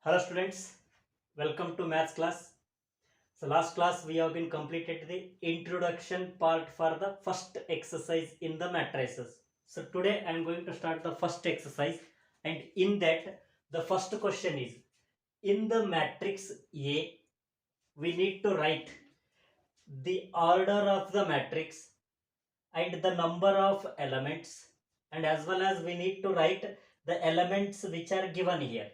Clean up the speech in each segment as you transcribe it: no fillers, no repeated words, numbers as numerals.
Hello students, welcome to maths class. So last class we have been completed the introduction part for the first exercise in the matrices. So today I am going to start the first exercise, and in that the first question is, in the matrix A we need to write the order of the matrix and the number of elements, and as well as we need to write the elements which are given here.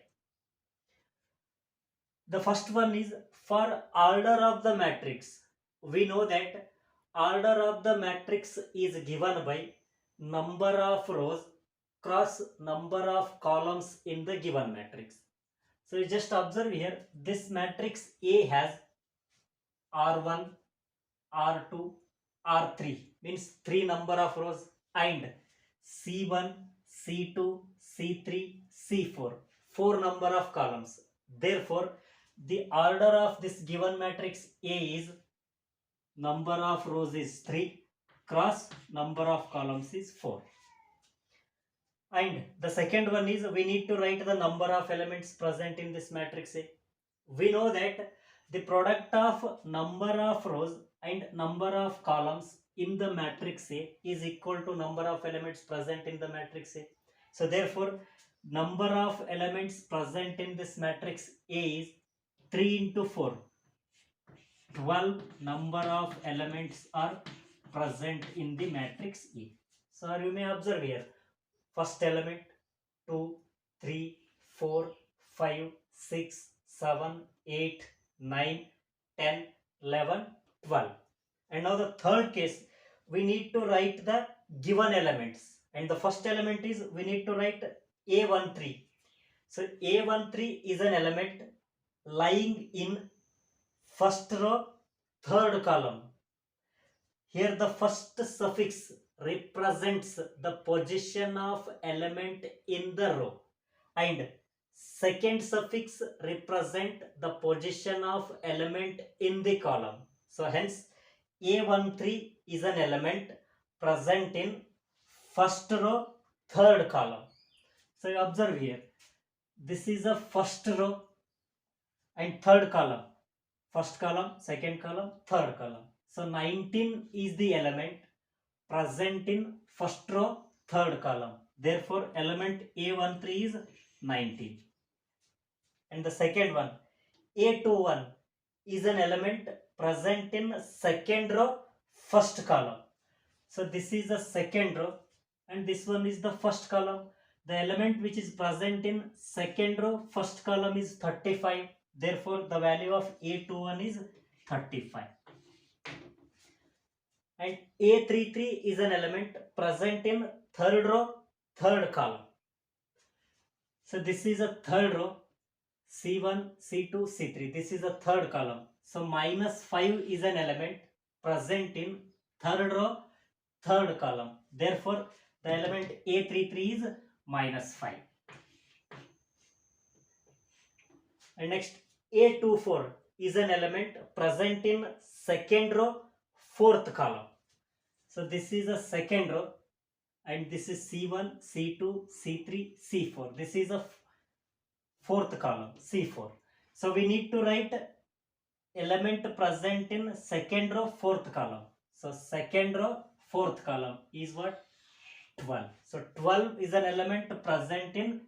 The first one is for order of the matrix. We know that order of the matrix is given by number of rows cross number of columns in the given matrix. So you just observe here, this matrix A has R1, R2, R3, means 3 number of rows, and C1, C2, C3, C4, 4 number of columns. Therefore, the order of this given matrix A is number of rows is 3 cross number of columns is 4. And the second one is we need to write the number of elements present in this matrix A. We know that the product of number of rows and number of columns in the matrix A is equal to number of elements present in the matrix A. So therefore, number of elements present in this matrix A is 3 into 4. 12 number of elements are present in the matrix A. So you may observe here, first element 2, 3, 4, 5, 6, 7, 8, 9, 10, 11, 12. And now the third case, we need to write the given elements. And the first element is we need to write A13. So A13 is an element lying in first row, third column. Here the first suffix represents the position of element in the row, and second suffix represent the position of element in the column. So hence A13 is an element present in first row, third column. So you observe here, this is a first row and third column. First column, second column, third column. So 19 is the element present in first row, third column. Therefore, element A13 is 19. And the second one, A21 is an element present in second row, first column. So this is the second row and this one is the first column. The element which is present in second row, first column is 35. Therefore, the value of A21 is 35. And A33 is an element present in third row, third column. So this is a third row, C1, C2, C3. This is a third column. So minus 5 is an element present in third row, third column. Therefore, the element A33 is minus 5. And next, A24 is an element present in second row, fourth column. So this is a second row and this is C1, C2, C3, C4. This is a fourth column, C4. So we need to write element present in second row, fourth column. So second row, fourth column is what? 12. So 12 is an element present in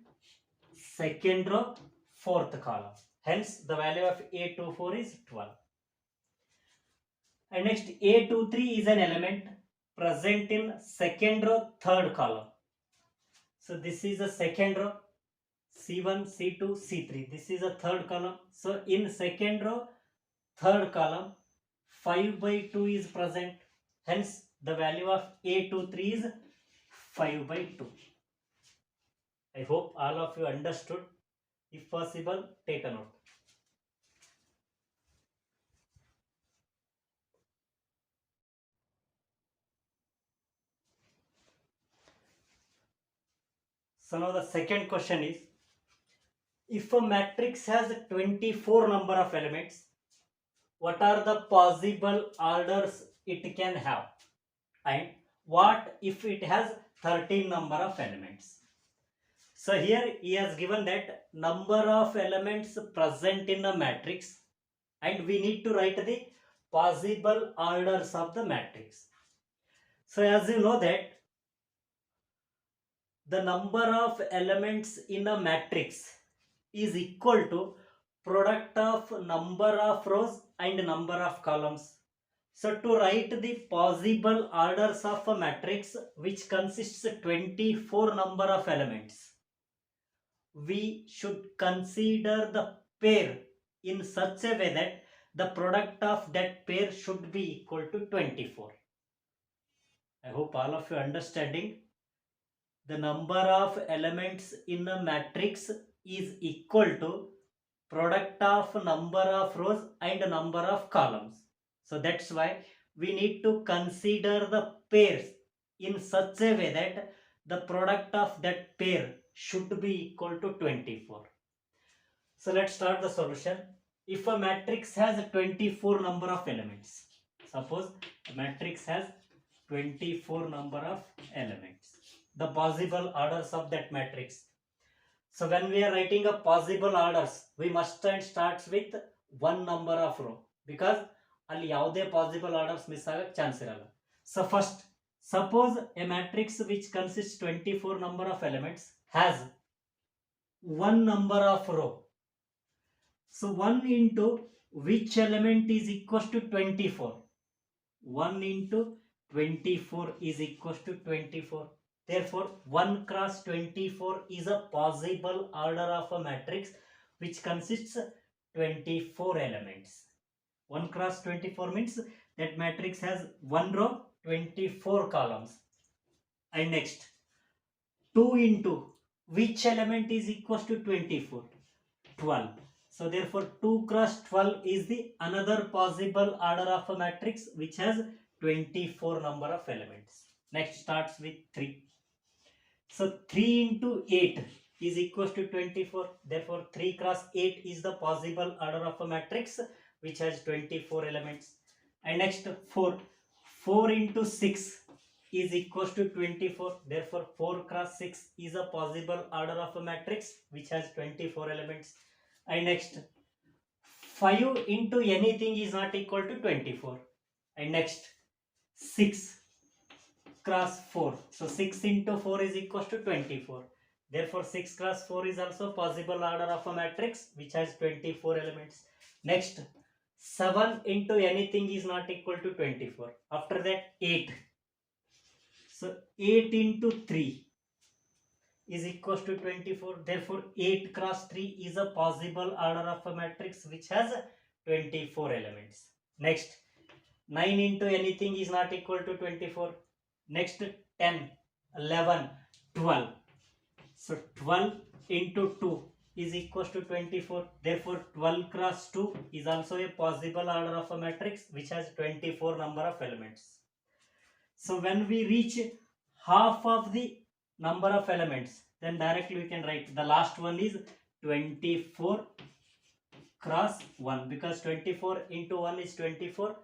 second row, fourth column. Hence the value of A24 is 12. And next, A23 is an element present in second row, third column. So this is a second row, C1, C2, C3. This is a third column. So in second row, third column, 5 by 2 is present. Hence the value of A23 is 5 by 2. I hope all of you understood. If possible, take a note. So now the second question is, if a matrix has 24 number of elements, what are the possible orders it can have? And what if it has 13 number of elements? So here he has given that number of elements present in a matrix, and we need to write the possible orders of the matrix. So as you know that the number of elements in a matrix is equal to product of number of rows and number of columns. So to write the possible orders of a matrix which consists 24 number of elements, we should consider the pair in such a way that the product of that pair should be equal to 24. I hope all of you understanding. The number of elements in a matrix is equal to product of number of rows and number of columns. So that's why we need to consider the pairs in such a way that the product of that pair should be equal to 24. So let's start the solution. If a matrix has 24 number of elements, suppose a matrix has 24 number of elements, the possible orders of that matrix. So when we are writing a possible orders, we must start with one number of row, because ಅಲ್ಲಿ ಯಾವುದೇ possible orders miss ಆಗಕ್ಕೆ chance ಇರಲ್ಲ. So first, suppose a matrix which consists 24 number of elements has one number of row. So 1 into which element is equals to 24? 1 into 24 is equals to 24. Therefore, 1 cross 24 is a possible order of a matrix which consists 24 elements. 1 cross 24 means that matrix has 1 row, 24 columns. And next, 2 into which element is equals to 24? 12. So therefore 2 cross 12 is the another possible order of a matrix which has 24 number of elements. Next starts with 3. So 3 into 8 is equals to 24. Therefore 3 cross 8 is the possible order of a matrix which has 24 elements. And next 4. 4 into 6 is equals to 24. Therefore 4 cross 6 is a possible order of a matrix which has 24 elements. And next 5 into anything is not equal to 24. And next 6 cross 4. So 6 into 4 is equals to 24. Therefore 6 cross 4 is also possible order of a matrix which has 24 elements. Next 7 into anything is not equal to 24. After that 8. So 8 into 3 is equals to 24. Therefore 8 cross 3 is a possible order of a matrix which has 24 elements. Next 9 into anything is not equal to 24. Next 10, 11, 12. So 12 into 2 is equals to 24. Therefore 12 cross 2 is also a possible order of a matrix which has 24 number of elements. So when we reach half of the number of elements, then directly we can write the last one is 24 cross 1, because 24 into 1 is 24.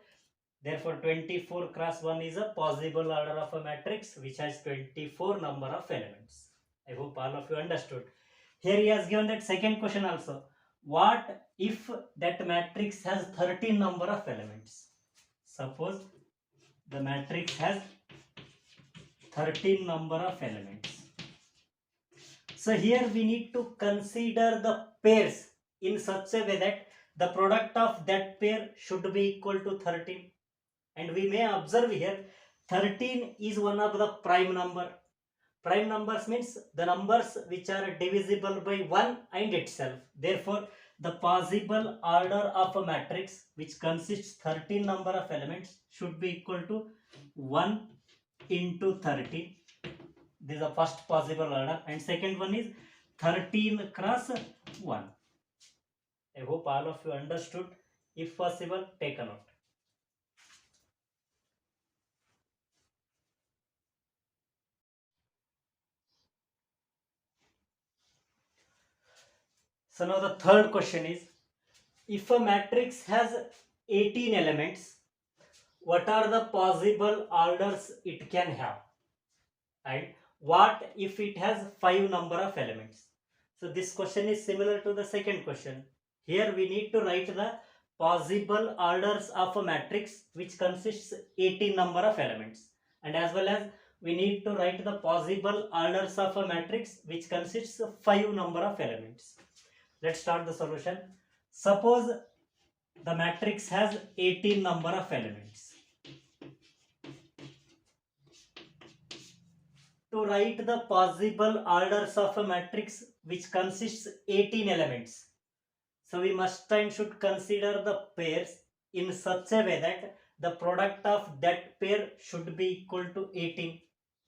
Therefore 24 cross 1 is a possible order of a matrix which has 24 number of elements. I hope all of you understood. Here he has given that second question also. What if that matrix has 13 number of elements? Suppose the matrix has 13 number of elements. So here we need to consider the pairs in such a way that the product of that pair should be equal to 13. And we may observe here 13 is one of the prime number. Prime numbers means the numbers which are divisible by 1 and itself. Therefore, the possible order of a matrix which consists 13 number of elements should be equal to 1 into 13. This is the first possible order. And second one is 13 cross 1. I hope all of you understood. If possible, take a note. So now the third question is, if a matrix has 18 elements, what are the possible orders it can have? And what if it has 5 number of elements? So this question is similar to the second question. Here we need to write the possible orders of a matrix which consists 18 number of elements, and as well as we need to write the possible orders of a matrix which consists of 5 number of elements. Let's start the solution. Suppose the matrix has 18 number of elements. To write the possible orders of a matrix which consists 18 elements, so we must and should consider the pairs in such a way that the product of that pair should be equal to 18.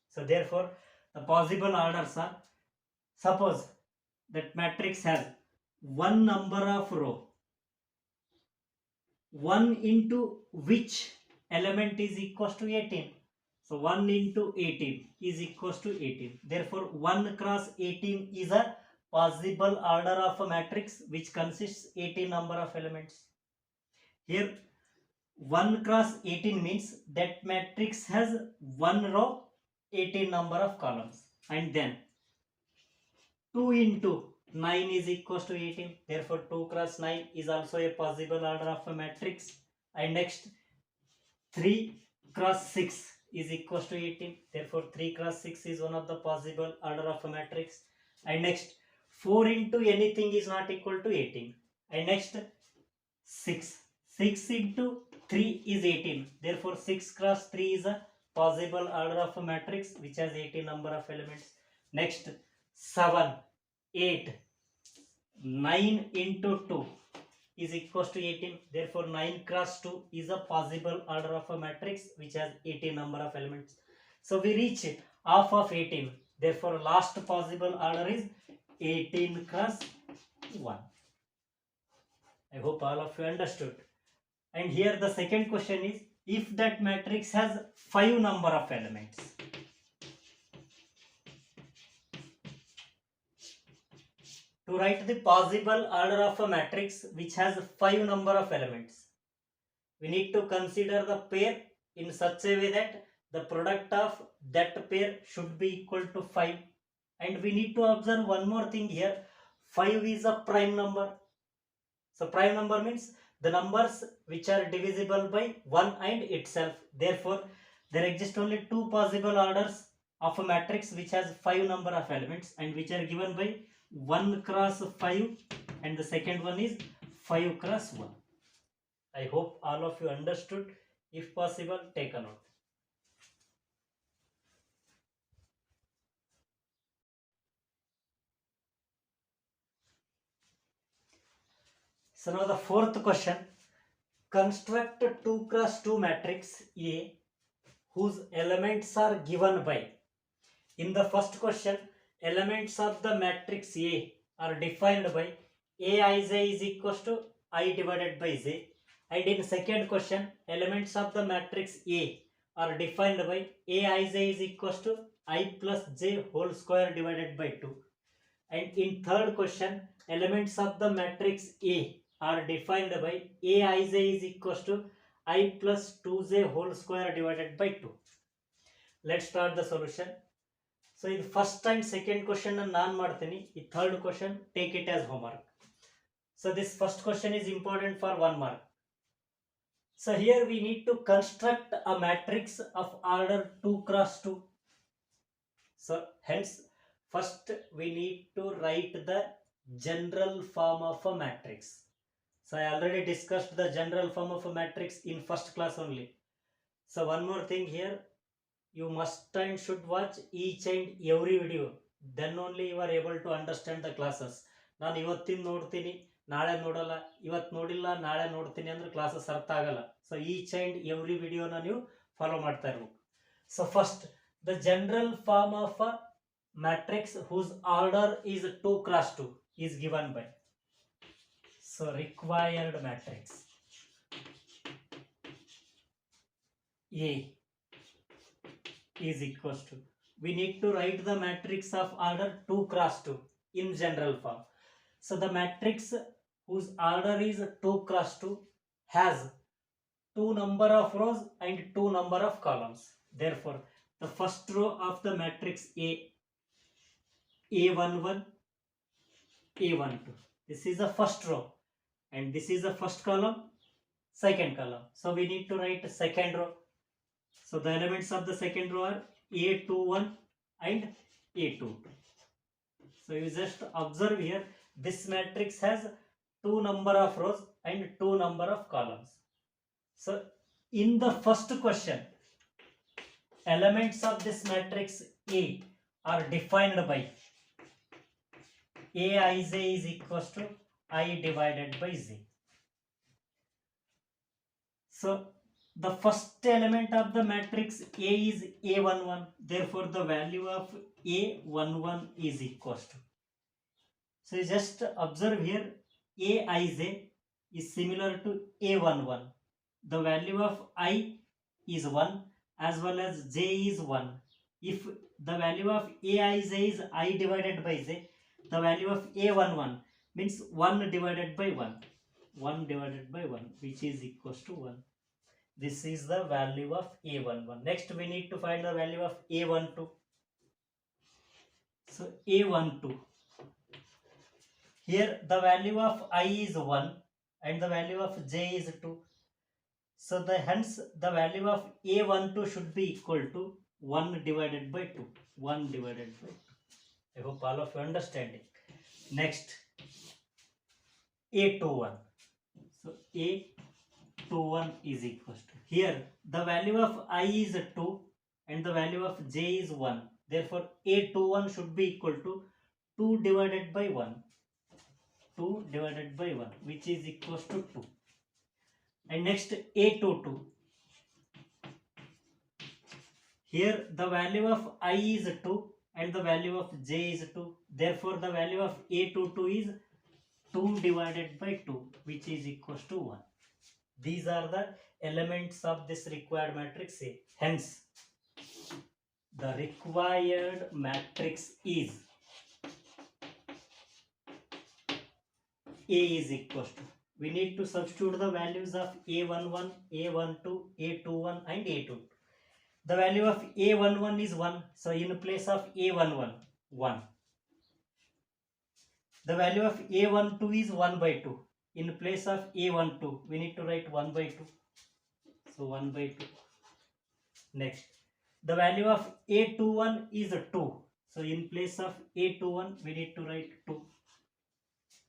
So therefore the possible orders are, suppose that matrix has one number of row, 1 into which element is equals to 18. So 1 into 18 is equals to 18. Therefore 1 cross 18 is a possible order of a matrix which consists 18 number of elements. Here 1 cross 18 means that matrix has 1 row, 18 number of columns, and then 2 into 9 is equals to 18. Therefore 2 cross 9 is also a possible order of a matrix. And next 3 cross 6 is equals to 18. Therefore 3 cross 6 is one of the possible order of a matrix. And next 4 into anything is not equal to 18. And next 6 into 3 is 18. Therefore 6 cross 3 is a possible order of a matrix which has 18 number of elements. Next 7, 8, 9 into 2 is equals to 18. Therefore 9 cross 2 is a possible order of a matrix which has 18 number of elements. So we reach half of 18. Therefore last possible order is 18 cross 1. I hope all of you understood. And here the second question is, if that matrix has 5 number of elements, to write the possible order of a matrix which has 5 number of elements, we need to consider the pair in such a way that the product of that pair should be equal to 5. And we need to observe one more thing here. 5 is a prime number. So prime number means the numbers which are divisible by 1 and itself. Therefore there exist only two possible orders of a matrix which has 5 number of elements and which are given by 1 cross 5, and the second one is 5 cross 1. I hope all of you understood. If possible, take a note. So now the fourth question. Construct 2 cross 2 matrix A whose elements are given by. In the first question, elements of the matrix A are defined by Aij is equals to I divided by j. And in second question, elements of the matrix A are defined by Aij is equals to I plus j whole square divided by 2. And in third question, elements of the matrix A are defined by Aij is equals to I plus 2j whole square divided by 2. Let's start the solution. So in first and second question ನಾನು ಮಾಡ್ತೀನಿ, ಈ third question take it as homework. So this first question is important for 1 mark. So here we need to construct a matrix of order 2 cross 2. So hence first we need to write the general form of a matrix. So I already discussed the general form of a matrix in first class only. So one more thing here, you must and should watch each and every video, then only you are able to understand the classes. ನಾನು ಇವತ್ತಿನ ನೋಡ್ತೀನಿ ನಾಳೆ ನೋಡಲ್ಲ, ಇವತ್ತು ನೋಡಿಲ್ಲ ನಾಳೆ ನೋಡ್ತೀನಿ ಅಂದ್ರೆ ಕ್ಲಾಸಸ್ ಅರ್ಥ ಆಗಲ್ಲ. ಸೊ ಈಚ್ ಅಂಡ್ ಎವ್ರಿ ವಿಡಿಯೋನ ನೀವು ಫಾಲೋ ಮಾಡ್ತಾ ಇರಬೇಕು. So first the general form of a matrix whose order is 2 cross 2 is given by. So required matrix A is equals to, we need to write the matrix of order 2 cross 2 in general form. So the matrix whose order is 2 cross 2 has 2 number of rows and 2 number of columns. Therefore the first row of the matrix A11, A12. This is the first row and this is the first column, second column. So we need to write second row. So the elements of the second row are A21 and A22. So you just observe here, this matrix has 2 number of rows and 2 number of columns. So in the first question, elements of this matrix A are defined by Aij is equals to I divided by Z. So the first element of the matrix A is A11. Therefore, the value of A11 is equals to. So you just observe here, Aij is similar to A11. The value of I is 1 as well as J is 1. If the value of Aij is I divided by J, the value of A11 means 1 divided by 1. 1 divided by 1, which is equals to 1. This is the value of A11. Next, we need to find the value of A12. So A12. Here the value of I is 1 and the value of J is 2. So hence the value of A12 should be equal to 1 divided by 2. 1 divided by 2. I hope all of you understand it. Next, A21. So A21 is equals to. Here the value of I is 2 and the value of J is 1. Therefore A21 should be equal to 2 divided by 1. 2 divided by 1, which is equals to 2. And next, A22. Here the value of I is 2 and the value of J is 2. Therefore the value of A22 is 2 divided by 2, which is equals to 1. These are the elements of this required matrix A. Hence, the required matrix is A is equals to. We need to substitute the values of A11, A12, A21 and A22. The value of A11 is 1. So in place of A11, 1. The value of A12 is 1 by 2. In place of A12, we need to write 1 by 2. So 1 by 2. Next, the value of A21 is 2. So in place of A21, we need to write 2.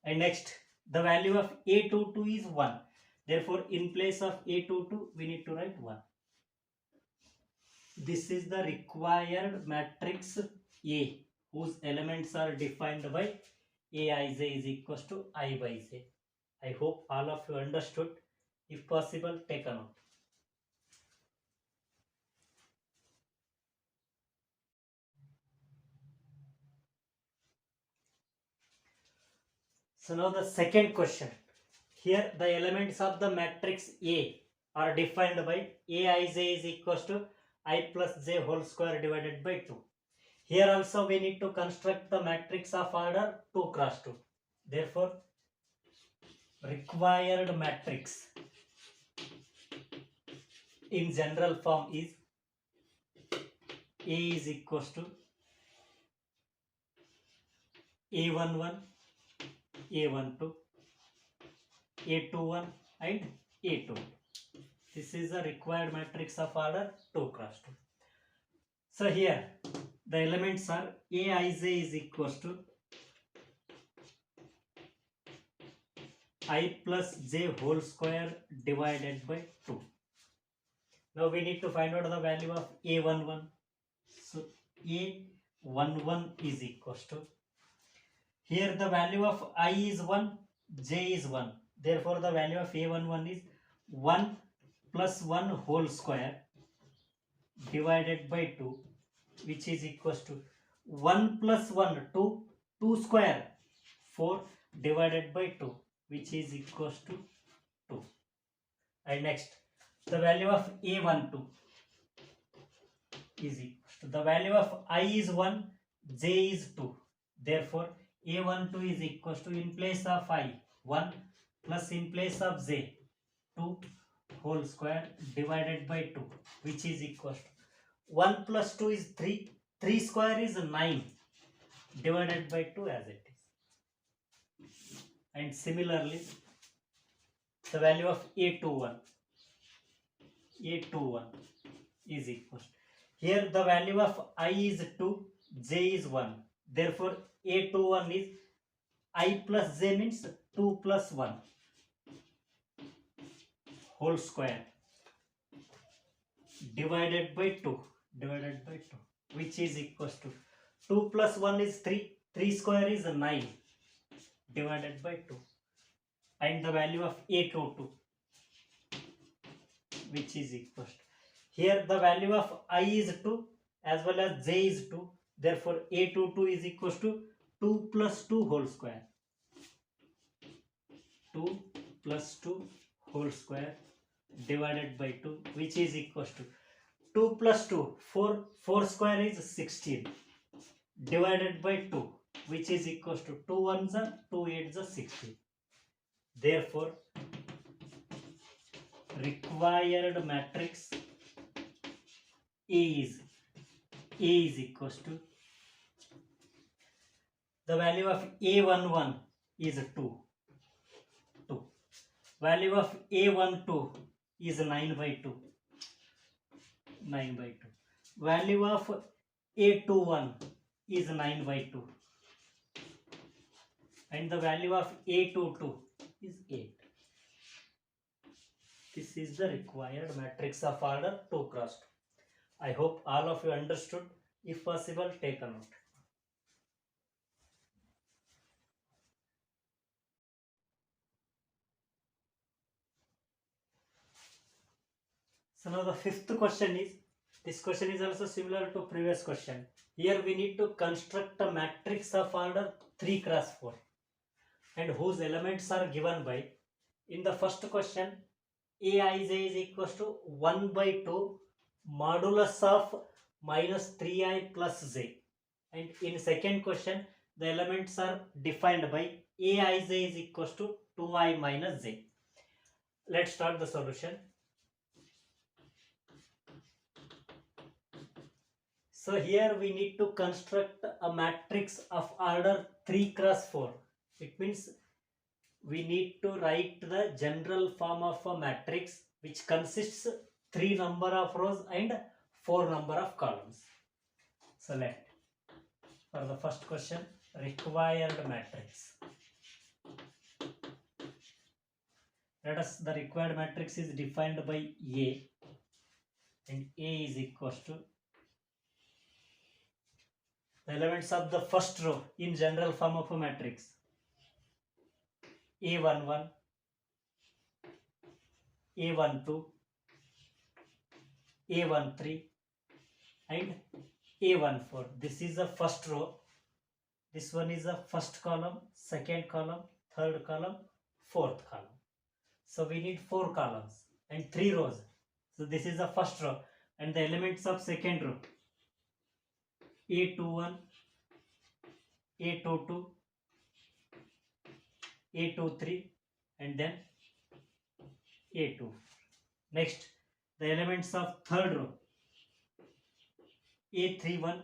And next, the value of A22 is 1. Therefore, in place of A22, we need to write 1. This is the required matrix A, whose elements are defined by Aij is equals to I by J. I hope all of you understood. If possible, take a note. So now the second question. Here the elements of the matrix A are defined by Aij is equals to I plus J whole square divided by 2. Here also we need to construct the matrix of order 2 cross 2. Therefore, required matrix in general form is A is equals to A11, A12, A21 and A2. This is a required matrix of order 2 cross 2. So here the elements are Aij is equals to I plus J whole square divided by 2. Now we need to find out the value of A11. So A11 is equals to, here the value of I is 1, J is 1. Therefore the value of A11 is 1 plus 1 whole square divided by 2, which is equals to 1 plus 1, 2, 2 square, 4 divided by 2, which is equals to 2. And next, the value of A12 is equals to, the value of I is 1, J is 2. Therefore, A12 is equals to, in place of I, 1 plus in place of J, 2 whole square divided by 2, which is equals to 1 plus 2 is 3. 3 square is 9 divided by 2 as it is. And similarly, the value of A21 is equal. Here the value of I is 2, J is 1. Therefore, A21 is I plus J means 2 plus 1 whole square divided by 2 which is equals to 2 plus 1 is 3. 3 square is 9 divided by 2. And the value of A22 which is equals to, here the value of I is 2 as well as J is 2. Therefore, A22 is equals to 2 plus 2 whole square. 2 plus 2 whole square divided by 2 which is equals to 2 plus 2, 4 square is 16 divided by 2 which is equals to 2 ones are 2 eights are 16. Therefore, required matrix A is equals to, the value of A11 is 2. Value of A12 is 9 by 2. Value of A21 is 9 by 2. And the value of A22 is 8. This is the required matrix of order 2 cross 2. I hope all of you understood. If possible, take a note. So now the fifth question is, this question is also similar to previous question. Here we need to construct a matrix of order 3 cross 4 and whose elements are given by, in the first question, Aij is equals to 1 by 2 modulus of minus 3i plus j. And in second question, the elements are defined by Aij is equals to 2i minus j. Let's start the solution. So here we need to construct a matrix of order 3 cross 4. It means we need to write the general form of a matrix which consists 3 number of rows and 4 number of columns. So for the first question, required matrix. Let us, the required matrix is defined by A, and A is equals to the elements of the first row in general form of a matrix: A11, A12, A13 and A14. This is the first row. This one is the first column, second column, third column, fourth column. So we need 4 columns and 3 rows. So this is the first row, and the elements of second row: A21, A22, A23 and then A2. Next, the elements of third row: A31,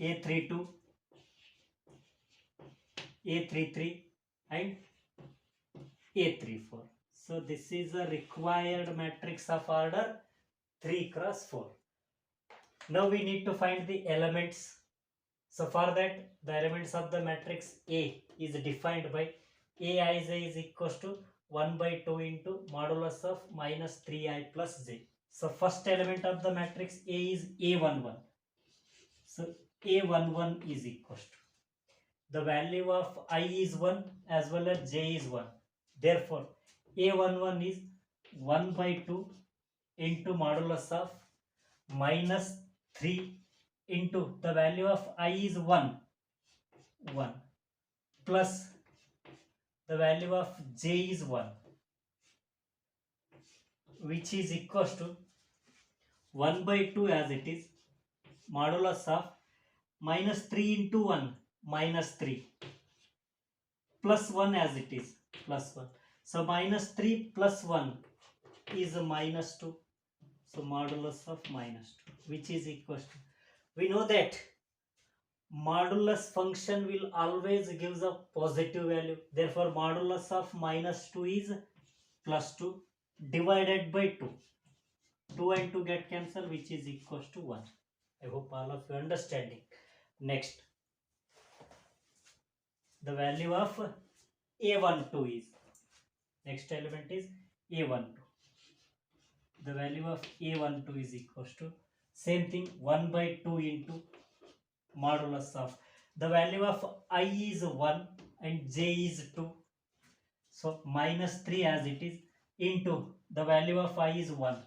A32, A33 and A34. So this is a required matrix of order 3 cross 4. Now we need to find the elements. So for that, the elements of the matrix A is defined by Aij is equals to 1 by 2 into modulus of minus 3i plus j. So first element of the matrix A is A11. So A11 is equals to, the value of I is 1 as well as j is 1. Therefore, A11 is 1 by 2 into modulus of minus 3 into the value of I is 1 plus the value of j is 1, which is equals to 1 by 2 as it is, modulus of minus 3 into 1 minus 3 plus 1 as it is, plus 1. So minus 3 plus 1 is a minus 2 So modulus of minus 2, which is equals to, we know that modulus function will always gives a positive value. Therefore, modulus of minus 2 is plus 2 divided by 2. 2 and 2 get cancelled, which is equals to 1. I hope all of you understanding. Next, the value of A12 is, next element is A12. The value of A12 is equals to, same thing, 1 by 2 into modulus of, the value of I is 1 and j is 2. So minus 3 as it is, into the value of I is 1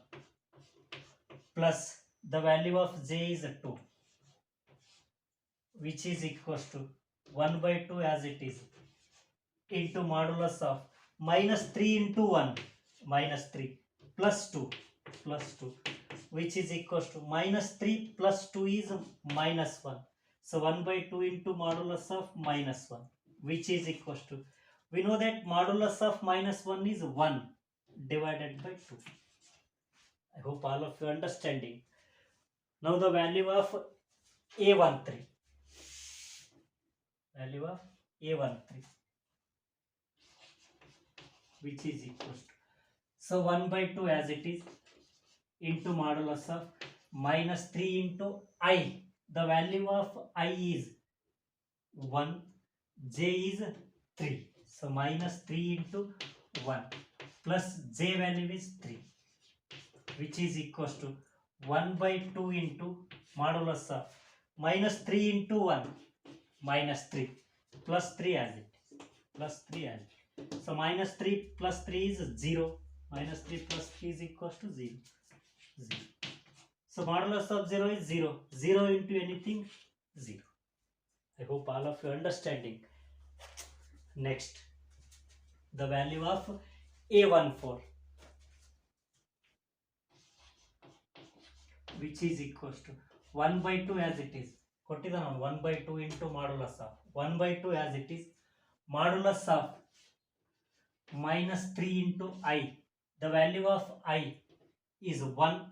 plus the value of j is 2, which is equals to 1 by 2 as it is, into modulus of minus 3 into 1, minus 3 plus 2, which is equals to minus 3 plus 2 is minus 1. So 1 by 2 into modulus of minus 1, which is equals to, we know that modulus of minus 1 is 1 divided by 2. I hope all of you understanding. Now the value of A13. Value of A13, which is equals to, so 1 by 2 as it is, into modulus of minus 3 into I. The value of I is 1, j is 3. So minus 3 into 1 plus j value is 3, which is equals to 1 by 2 into modulus of minus 3 into 1, minus 3 plus 3 as it is, plus 3 as it is. So minus 3 plus 3 is 0. Minus 3 plus 3 is equals to 0. 0. So modulus of 0 is 0. 0 into anything, 0. I hope all of you understanding. Next, the value of A14, which is equals to 1 by 2 as it is. ಕೊಟ್ಟಿದ್ದಾನೆ 1 by 2 into modulus of 1 by 2 as it is, modulus of minus 3 into I. The value of I is 1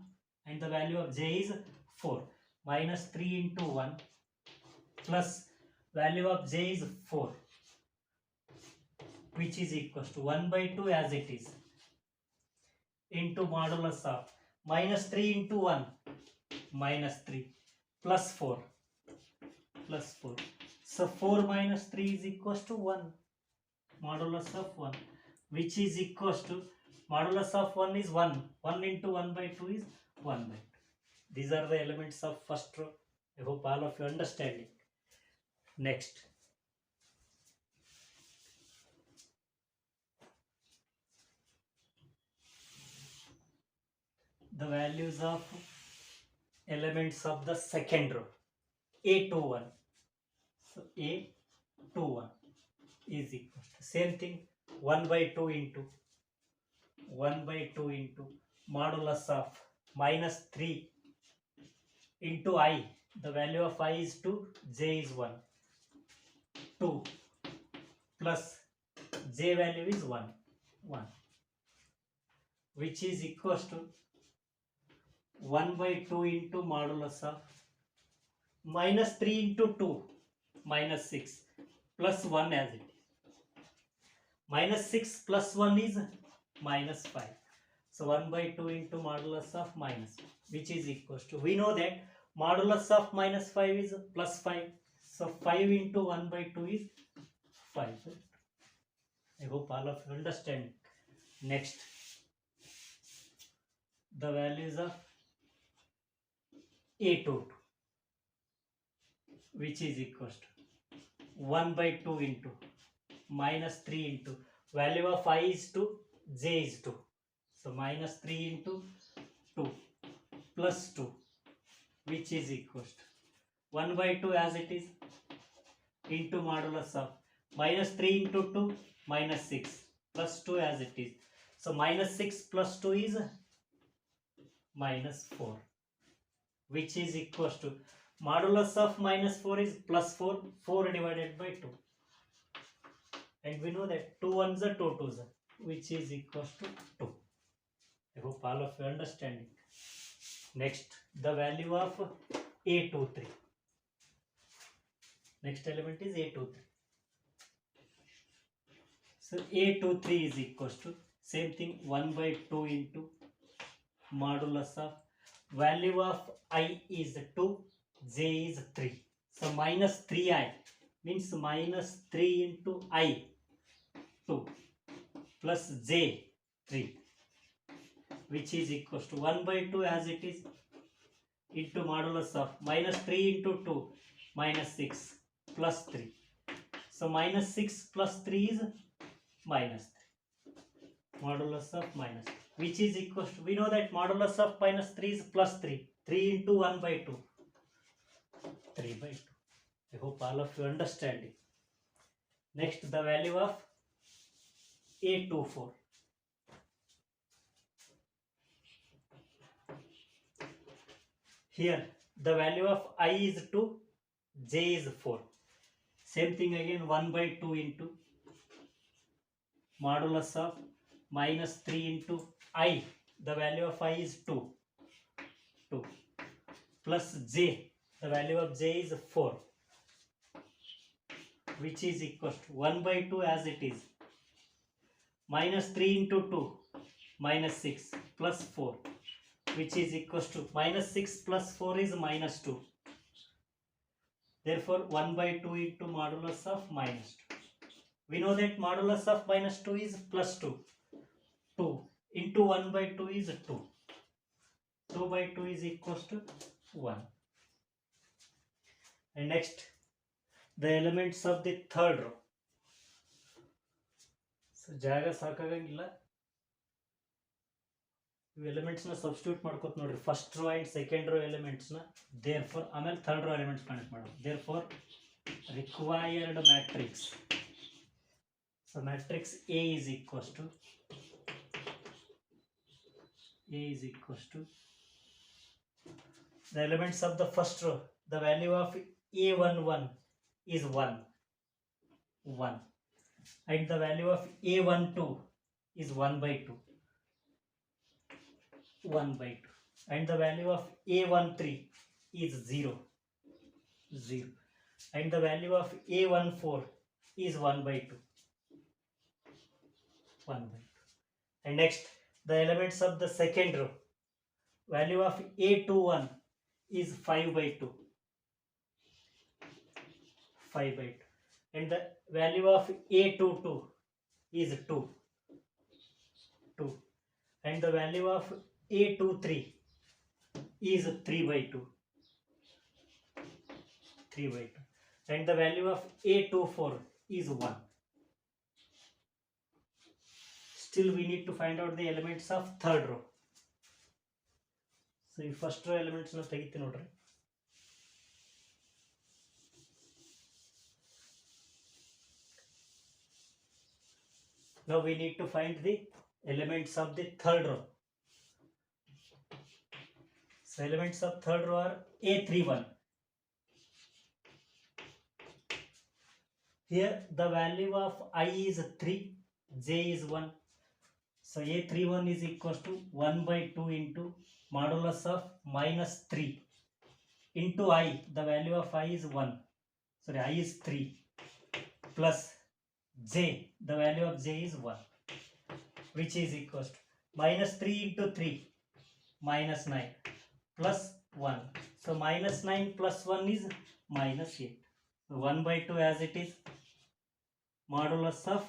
and the value of j is 4. Minus 3 into 1 plus value of j is 4, which is equals to 1 by 2 as it is, into modulus of minus 3 into 1, minus 3 plus 4, plus 4. So 4 minus 3 is equals to 1. Modulus of 1, which is equals to, modulus of 1 is 1. 1 into 1 by 2 is 1 by 2. These are the elements of first row. I hope all of you understanding. Next, the values of elements of the second row, A21. So A21 is equal to, same thing, 1 by 2 into modulus of minus 3 into I. The value of I is 2, j is 1. 2 plus j value is 1, which is equals to 1 by 2 into modulus of minus 3 into 2, minus 6 plus 1 as it is. Minus 6 plus 1 is minus 5. So 1 by 2 into modulus of minus, which is equals to, we know that modulus of minus 5 is plus 5. So 5 into 1 by 2 is 5. I hope all of you understand. Next, the values of A22, which is equals to 1 by 2 into minus 3 into value of I is 2, j is 2. So minus 3 into 2 plus 2, which is equals to 1 by 2 as it is, into modulus of minus 3 into 2, minus 6 plus 2 as it is. So minus 6 plus 2 is minus 4, which is equals to, modulus of minus 4 is plus 4, 4 divided by 2. And we know that 2 ones are 2 twos, which is equals to 2. I hope all of you understanding. Next, the value of A23. Next element is A23. So A23 is equals to same thing 1 by 2 into modulus of value of I is 2, J is 3. So minus 3I means minus 3 into I 2 plus J 3, which is equals to 1 by 2 as it is into modulus of minus 3 into 2 minus 6 plus 3. So minus 6 plus 3 is minus 3. Modulus of minus 3, which is equals to, we know that modulus of minus 3 is plus 3. 3 into 1 by 2. 3 by 2. I hope all of you understand it. Next, the value of A24. Here, the value of I is 2, J is 4. Same thing again, 1 by 2 into modulus of minus 3 into I. The value of I is 2. 2 plus J. The value of J is 4. Which is equals to 1 by 2 as it is. Minus 3 into 2. Minus 6 plus 4. Which is equals to minus 6 plus 4 is minus 2. Therefore, 1 by 2 into modulus of minus 2. We know that modulus of minus 2 is plus 2. 2 into 1 by 2 is 2. 2 by 2 is equals to 1. And next, the elements of the third row. So, ಜಾಗ ಸಾಕಾಗಂಗಿಲ್ಲ. Elements ನ substitute ಮಾಡ್ಕೋತ ನೋಡ್ರಿ, first row and second row elements ನ. Therefore ಆಮೇಲೆ third row elements connect ಮಾಡೋದು. Therefore required matrix. So matrix A is equals to the elements of the first row. The value of A11 is 1, and the value of A12 is 1 by 2, and the value of A13 is 0, and the value of A14 is 1 by 2. And next, the elements of the second row. Value of A21 is 5 by 2. And the value of A22 is 2. And the value of A23 is 3 by 2. And the value of A24 is 1. Still we need to find out the elements of third row. So ಈ first row elements ನ ತೆಗಿತೀನಿ ನೋಡ್ರಿ. Now we need to find the elements of the third row. So elements of third row are A31. Here the value of I is 3, J is 1. So A31 is equals to 1 by 2 into modulus of minus 3 into I. The value of I is 1. Sorry, I is 3 plus J. The value of J is 1, which is equals to minus 3 into 3 minus 9 plus 1. So minus 9 plus 1 is minus 8. So 1 by 2 as it is. Modulus of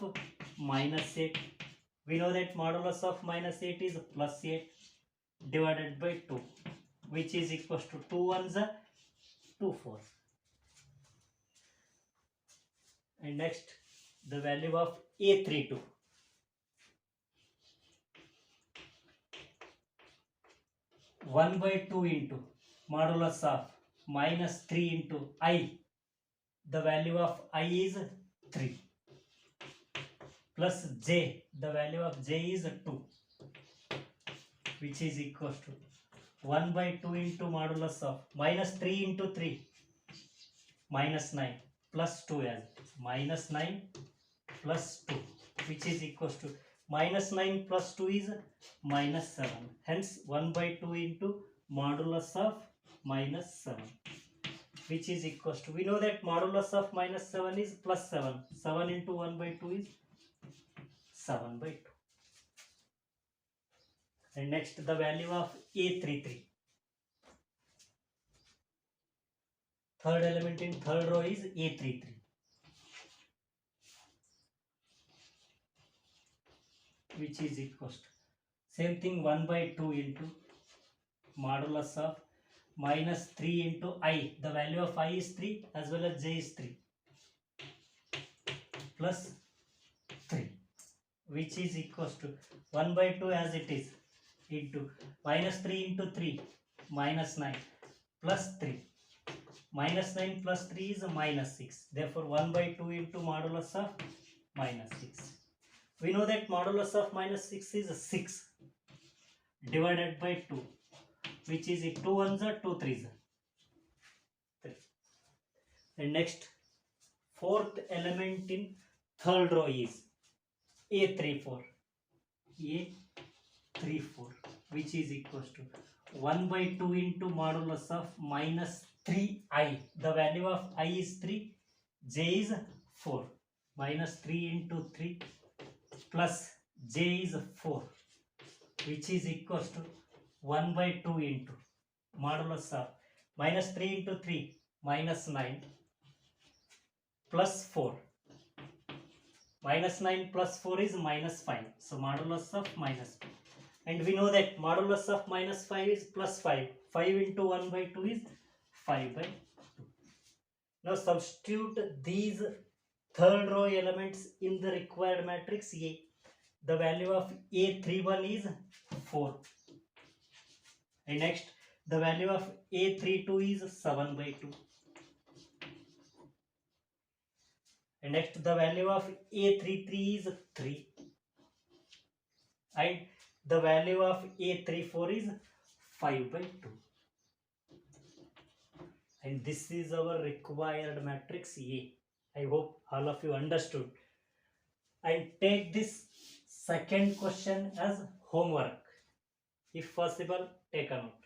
minus 8. We know that modulus of minus 8 is plus 8 divided by 2, which is equals to 2 ones are 2 4. And next, the value of A32. One by 2 into modulus of minus 3 into I. The value of I is 3 plus J. The value of J is 2, which is equals to 1 by 2 into modulus of minus 3 into 3 minus 9 plus 2 as minus 9 plus 2, which is equals to minus 9 plus 2 is minus 7. Hence 1 by 2 into modulus of minus 7, which is equals to, we know that modulus of minus 7 is plus 7. 7 into 1 by 2 is 7 by 2. And next, the value of A33. Third element in third row is A33, which is equals to, same thing, 1 by 2 into modulus of minus 3 into I. The value of I is 3 as well as j is 3 plus 3, which is equals to 1 by 2 as it is into minus 3 into 3 minus 9 plus 3. Minus 9 plus 3 is minus 6. Therefore, 1 by 2 into modulus of minus 6. We know that modulus of minus 6 is 6 divided by 2, which is 2 ones are 2 threes are 3. And next, fourth element in third row is A34. A34, which is equals to 1 by 2 into modulus of minus 3i. The value of I is 3, j is 4. Minus 3 into 3 plus j is 4, which is equals to 1 by 2 into modulus of minus 3 into 3 minus 9 plus 4. Minus 9 plus 4 is minus 5. So modulus of minus 5. And we know that modulus of minus 5 is plus 5. 5 into 1 by 2 is 5 by 2. Now substitute these third row elements in the required matrix A. The value of A31 is 4. And next, the value of A32 is 7 by 2. And next, the value of A33 is 3. And the value of A34 is 5 by 2. And this is our required matrix A. I hope all of you understood. And take this second question as homework. If possible, take a note.